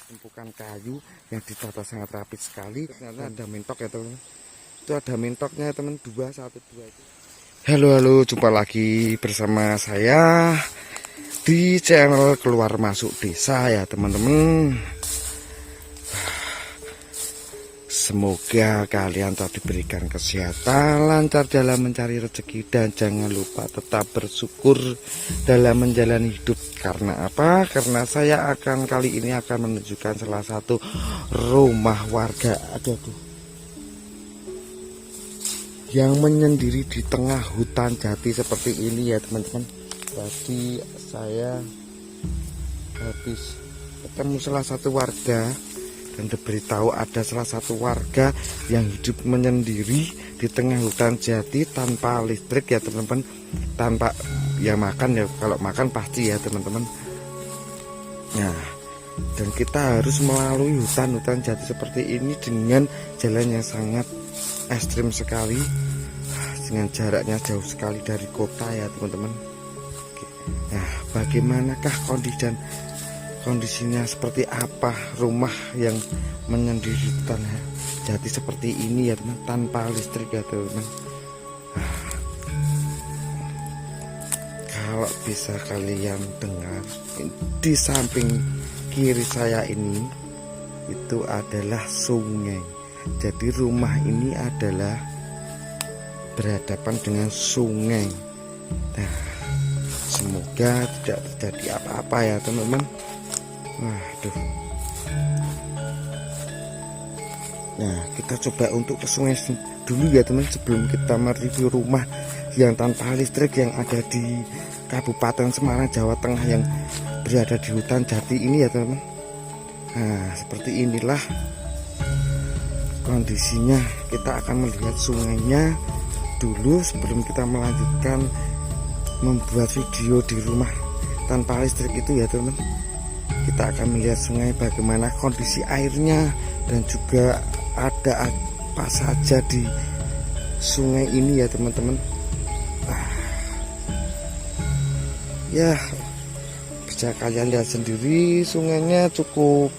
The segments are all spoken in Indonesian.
tumpukan kayu yang ditata sangat rapi sekali. Ternyata ada mentok ya teman. Itu ada mentoknya teman, 212 itu. Halo, jumpa lagi bersama saya di channel Keluar Masuk Desa ya teman-teman. Semoga kalian tetap diberikan kesehatan, lancar dalam mencari rezeki, dan jangan lupa tetap bersyukur dalam menjalani hidup. Karena apa? Karena saya kali ini akan menunjukkan salah satu rumah warga yang menyendiri di tengah hutan jati seperti ini ya teman-teman. Tadi saya habis ketemu salah satu warga dan diberitahu ada salah satu warga yang hidup menyendiri di tengah hutan jati tanpa listrik ya teman-teman, tanpa ya makan ya, kalau makan pasti ya teman-teman. Nah, dan kita harus melalui hutan jati seperti ini dengan jalan yang sangat ekstrim sekali, dengan jaraknya jauh sekali dari kota ya teman-teman. Nah, bagaimanakah kondisinya seperti apa rumah yang menyendiri di tanah jati seperti ini ya teman, tanpa listrik ya teman. Kalau bisa kalian dengar, di samping kiri saya ini itu adalah sungai. Jadi rumah ini adalah berhadapan dengan sungai. Nah, semoga tidak terjadi apa-apa ya teman-teman. Waduh. Nah, kita coba untuk ke sungai dulu ya teman, sebelum kita mereview rumah yang tanpa listrik yang ada di Kabupaten Semarang, Jawa Tengah, yang berada di hutan jati ini ya teman. Nah, seperti inilah kondisinya. Kita akan melihat sungainya dulu sebelum kita melanjutkan membuat video di rumah tanpa listrik itu ya teman. Kita akan melihat sungai, bagaimana kondisi airnya, dan juga ada apa saja di sungai ini ya teman-teman. Ya, bisa kalian lihat sendiri, sungainya cukup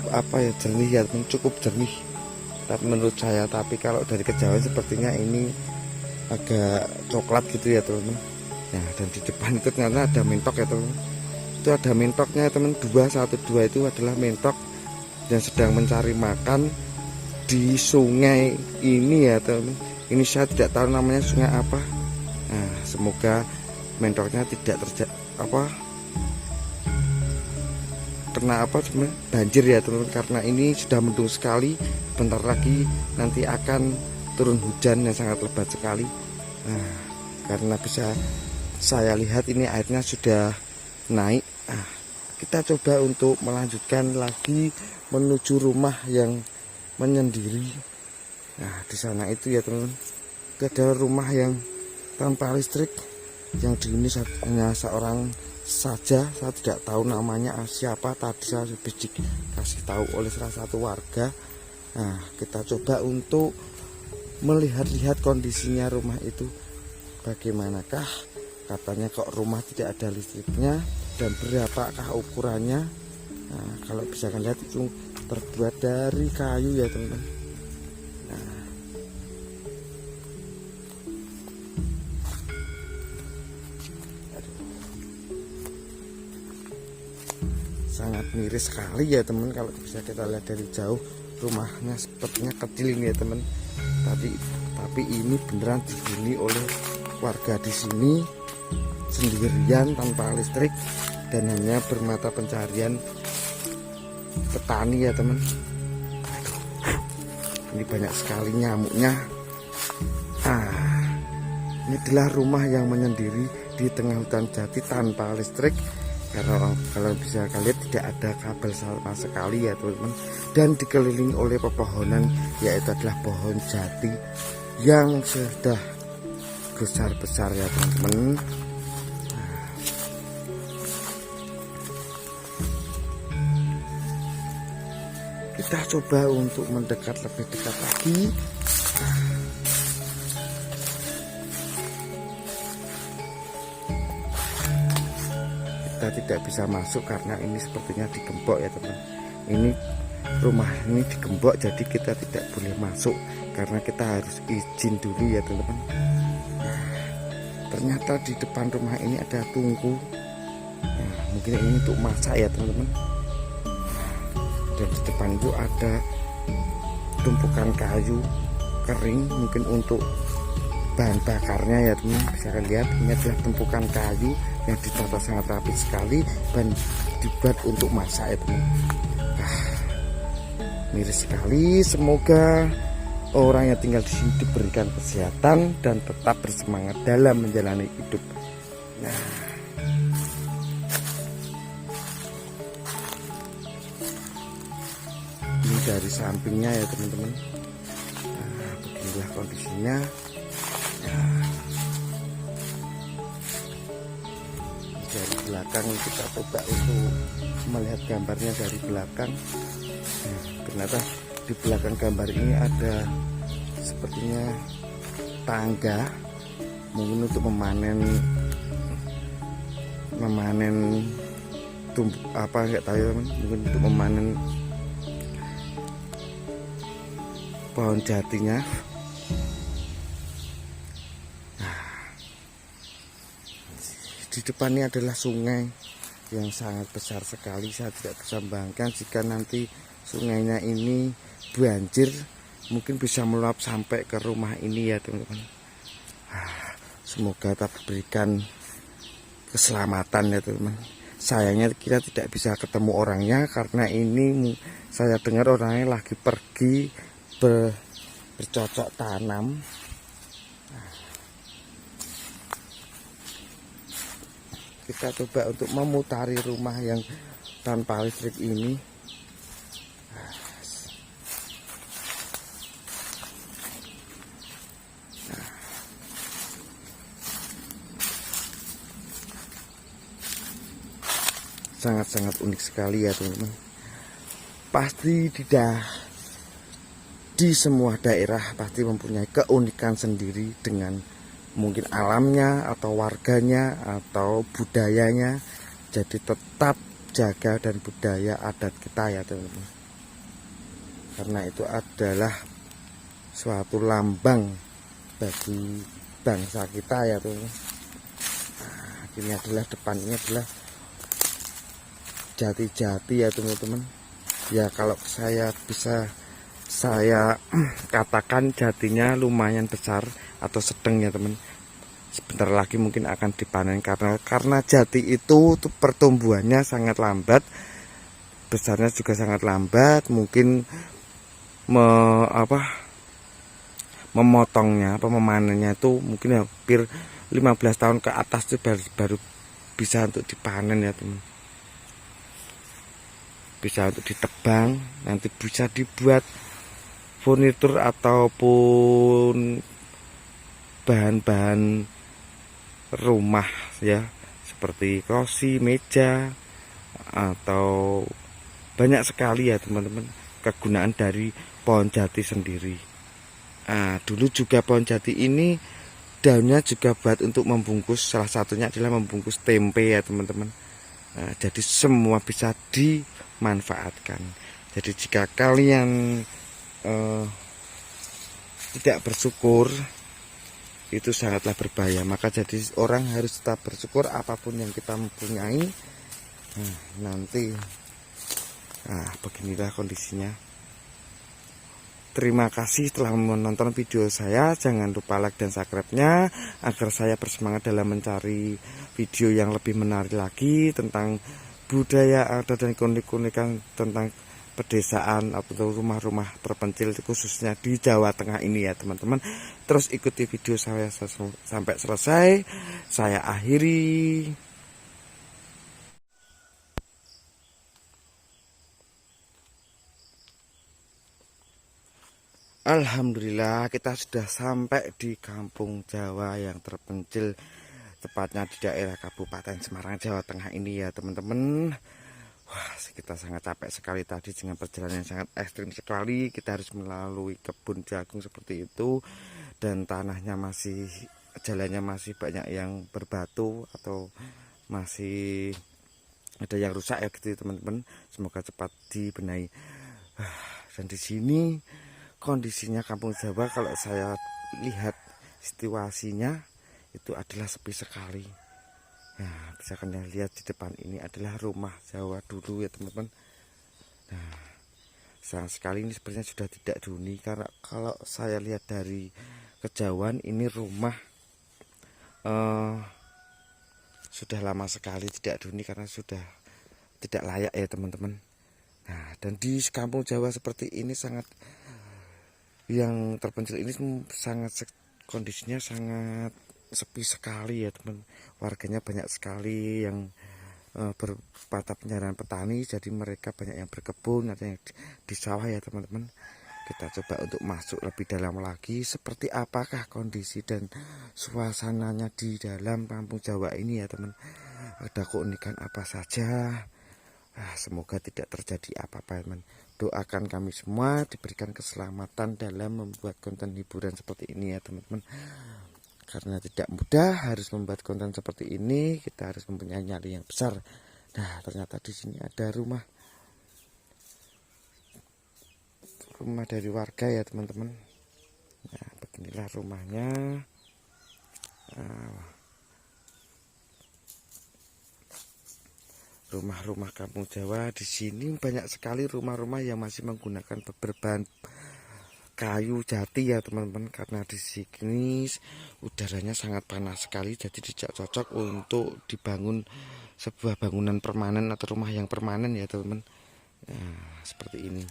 apa ya, jernih ya teman, cukup jernih. Tapi menurut saya, tapi kalau dari kejauhan sepertinya ini agak coklat gitu ya teman-teman. Nah, dan di depan itu ternyata ada mentok ya teman. Itu ada mentoknya teman, 212 itu adalah mentok yang sedang mencari makan di sungai ini ya teman. Ini saya tidak tahu namanya sungai apa. Nah, semoga mentoknya tidak kena banjir ya teman, karena ini sudah mendung sekali. Bentar lagi nanti akan turun hujan yang sangat lebat sekali. Nah, karena bisa saya lihat ini airnya sudah naik. Kita coba untuk melanjutkan lagi menuju rumah yang menyendiri. Nah, di sana itu ya teman, itu ada rumah yang tanpa listrik, yang dihuni hanya seorang saja. Saya tidak tahu namanya siapa, tadi saya habis dikasih tahu oleh salah satu warga. Nah, kita coba untuk melihat-lihat kondisinya rumah itu bagaimanakah. Katanya kok rumah tidak ada listriknya, dan berapakah ukurannya. Nah, kalau bisa kalian lihat itu terbuat dari kayu ya teman-teman. Nah, sangat miris sekali ya teman, kalau bisa kita lihat dari jauh. Rumahnya sepertinya kecil ini ya teman, tapi ini beneran dihuni oleh warga di sini sendirian tanpa listrik, dan hanya bermata pencarian petani ya teman. Ini banyak sekali nyamuknya. Ini adalah rumah yang menyendiri di tengah hutan jati tanpa listrik. Karena kalau bisa kalian tidak ada kabel sama sekali ya teman-teman, dan dikelilingi oleh pepohonan, yaitu adalah pohon jati yang sudah besar-besar ya teman-teman. Kita coba untuk mendekat lebih dekat lagi. Kita kita tidak bisa masuk karena ini sepertinya digembok ya teman. Ini rumah ini digembok, jadi kita tidak boleh masuk karena kita harus izin dulu ya teman-teman. Ternyata di depan rumah ini ada tungku. Nah, mungkin ini untuk masak ya teman-teman. Dan di depan itu ada tumpukan kayu kering, mungkin untuk bahan bakarnya ya teman. Bisa lihat ini adalah tumpukan kayu yang ditata sangat rapi sekali dan dibuat untuk masak ya teman. Miris sekali. Semoga orang yang tinggal di sini diberikan kesehatan dan tetap bersemangat dalam menjalani hidup. Nah, ini dari sampingnya ya teman-teman. Nah, beginilah kondisinya. Nah, dari belakang kita coba untuk melihat gambarnya dari belakang. Nah, ternyata di belakang gambar ini ada sepertinya tangga, mungkin untuk memanen tumbuh apa nggak tahu ya teman, mungkin untuk memanen pohon jatinya. Nah, di depan ini adalah sungai yang sangat besar sekali. Saya tidak bisa membayangkan jika nanti sungainya ini banjir, mungkin bisa meluap sampai ke rumah ini ya teman-teman. Semoga tetap berikan keselamatan ya teman-teman. Sayangnya kita tidak bisa ketemu orangnya karena ini saya dengar orangnya lagi pergi bercocok tanam. Kita coba untuk memutari rumah yang tanpa listrik ini. Sangat-sangat unik sekali ya teman-teman. Pasti di semua daerah pasti mempunyai keunikan sendiri dengan mungkin alamnya atau warganya atau budayanya. Jadi tetap jaga dan budaya adat kita ya teman-teman, karena itu adalah suatu lambang bagi bangsa kita ya teman-teman. Nah, ini adalah depannya adalah jati-jati ya teman-teman. Ya kalau saya katakan jatinya lumayan besar atau sedang ya teman. Sebentar lagi mungkin akan dipanen karena jati itu pertumbuhannya sangat lambat, besarnya juga sangat lambat. Mungkin memotongnya memanennya itu mungkin hampir 15 tahun ke atas itu baru bisa untuk dipanen ya teman. Bisa untuk ditebang, nanti bisa dibuat furnitur ataupun bahan-bahan rumah ya, seperti kursi, meja, atau banyak sekali ya teman-teman kegunaan dari pohon jati sendiri. Nah, dulu juga pohon jati ini daunnya juga buat untuk membungkus, salah satunya adalah membungkus tempe ya teman-teman. Nah, jadi semua bisa dimanfaatkan. Jadi jika kalian tidak bersyukur, itu sangatlah berbahaya. Maka jadi orang harus tetap bersyukur apapun yang kita mempunyai. Beginilah kondisinya. Terima kasih telah menonton video saya. Jangan lupa like dan subscribe-nya agar saya bersemangat dalam mencari video yang lebih menarik lagi tentang budaya adat dan keunikan tentang pedesaan atau rumah-rumah terpencil khususnya di Jawa Tengah ini ya teman-teman. Terus ikuti video saya sampai selesai. Saya akhiri. Alhamdulillah kita sudah sampai di kampung Jawa yang terpencil, tepatnya di daerah Kabupaten Semarang, Jawa Tengah ini ya teman-teman. Wah, kita sangat capek sekali tadi dengan perjalanan yang sangat ekstrim sekali. Kita harus melalui kebun jagung seperti itu, dan jalannya masih banyak yang berbatu atau masih ada yang rusak ya gitu teman-teman. Semoga cepat dibenahi. Dan di sini kondisinya kampung Jawa kalau saya lihat situasinya itu adalah sepi sekali. Nah, bisa kalian lihat di depan ini adalah rumah Jawa dulu ya teman-teman. Nah, sayang sekali ini sepertinya sudah tidak dihuni, karena kalau saya lihat dari kejauhan ini rumah sudah lama sekali tidak dihuni karena sudah tidak layak ya teman-teman. Nah, dan di kampung Jawa seperti ini sangat, yang terpencil ini sangat kondisinya sangat sepi sekali ya teman. Warganya banyak sekali yang bermata pencarian petani, jadi mereka banyak yang berkebun, ada yang di sawah ya teman-teman. Kita coba untuk masuk lebih dalam lagi, seperti apakah kondisi dan suasananya di dalam kampung Jawa ini ya teman. Ada keunikan apa saja. Semoga tidak terjadi apa-apa teman. Doakan kami semua diberikan keselamatan dalam membuat konten hiburan seperti ini ya teman-teman. Karena tidak mudah harus membuat konten seperti ini, kita harus mempunyai nyali yang besar. Nah, ternyata di sini ada rumah dari warga ya teman-teman. Nah, beginilah rumahnya. Rumah-rumah kampung Jawa di sini banyak sekali rumah-rumah yang masih menggunakan berbahan kayu jati ya teman-teman, karena di sini udaranya sangat panas sekali, jadi tidak cocok untuk dibangun sebuah bangunan permanen atau rumah yang permanen ya teman-teman. Nah, seperti ini.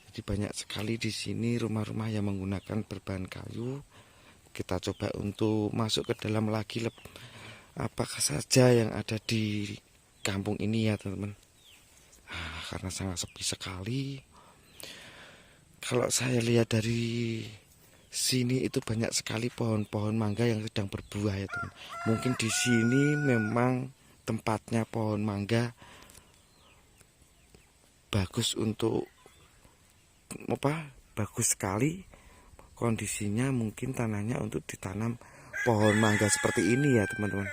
Jadi banyak sekali di sini rumah-rumah yang menggunakan berbahan kayu. Kita coba untuk masuk ke dalam lagi, apakah saja yang ada di kampung ini ya teman-teman. Karena sangat sepi sekali. Kalau saya lihat dari sini itu banyak sekali pohon-pohon mangga yang sedang berbuah ya teman. Mungkin di sini memang tempatnya pohon mangga bagus untuk bagus sekali kondisinya, mungkin tanahnya untuk ditanam pohon mangga seperti ini ya teman-teman.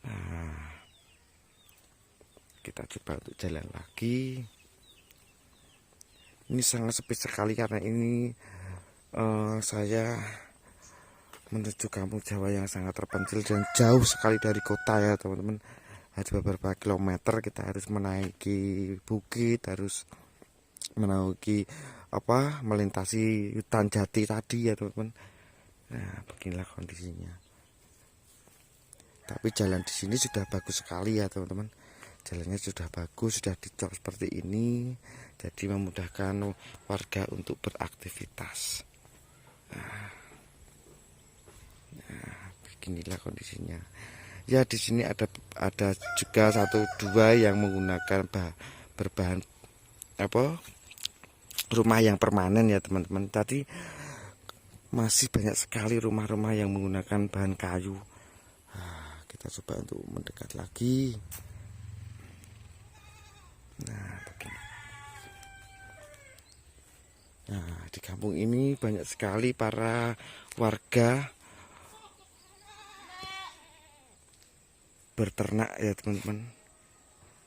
Nah, kita coba untuk jalan lagi. Ini sangat sepi sekali karena ini saya menuju kampung Jawa yang sangat terpencil dan jauh sekali dari kota ya teman-teman. Ada beberapa kilometer, kita harus menaiki bukit, harus menaiki melintasi hutan jati tadi ya teman-teman. Nah, beginilah kondisinya. Tapi jalan di sini sudah bagus sekali ya teman-teman. Jalannya sudah bagus, sudah dicor seperti ini, jadi memudahkan warga untuk beraktivitas. Nah, beginilah kondisinya. Ya, di sini ada juga 1-2 yang menggunakan berbahan rumah yang permanen ya teman-teman. Tadi masih banyak sekali rumah-rumah yang menggunakan bahan kayu. Kita coba untuk mendekat lagi. Nah, begini. Nah, di kampung ini banyak sekali para warga berternak ya teman-teman,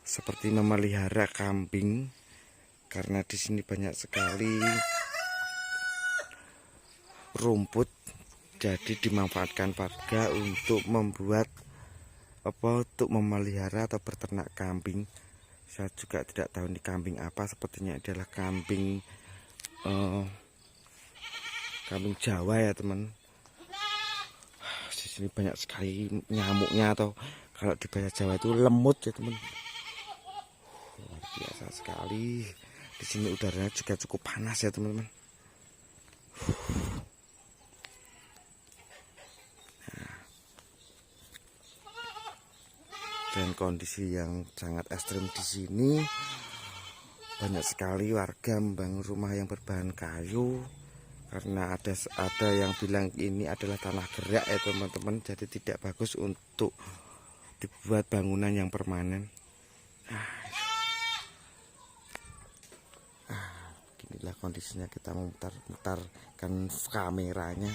seperti memelihara kambing, karena di sini banyak sekali rumput, jadi dimanfaatkan warga untuk membuat untuk memelihara atau berternak kambing. Saya juga tidak tahu ini kambing apa, sepertinya adalah kambing kambing Jawa ya teman. Di sini banyak sekali nyamuknya, atau kalau di bahasa Jawa itu lemut ya teman. Luar biasa sekali. Di sini udaranya juga cukup panas ya teman-teman. Dan kondisi yang sangat ekstrim di sini, banyak sekali warga membangun rumah yang berbahan kayu, karena ada yang bilang ini adalah tanah gerak ya teman-teman, jadi tidak bagus untuk dibuat bangunan yang permanen. Inilah kondisinya, kita memutar-mutarkan kameranya.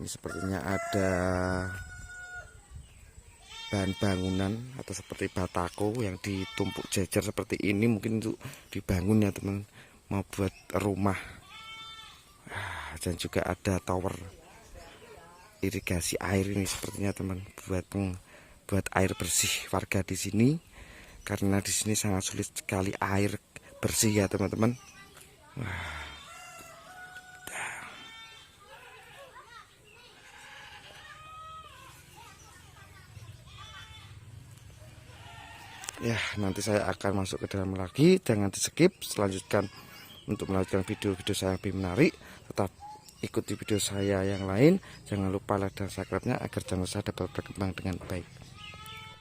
Ini sepertinya ada bahan bangunan atau seperti batako yang ditumpuk jajar seperti ini, mungkin untuk dibangun ya teman, mau buat rumah. Dan juga ada tower irigasi air ini sepertinya teman, buat air bersih warga di sini, karena di sini sangat sulit sekali air bersih ya teman-teman. Ya, nanti saya akan masuk ke dalam lagi, jangan di skip, selanjutkan untuk melanjutkan video-video saya yang lebih menarik. Tetap ikuti video saya yang lain, jangan lupa like dan subscribe-nya agar channel saya dapat berkembang dengan baik.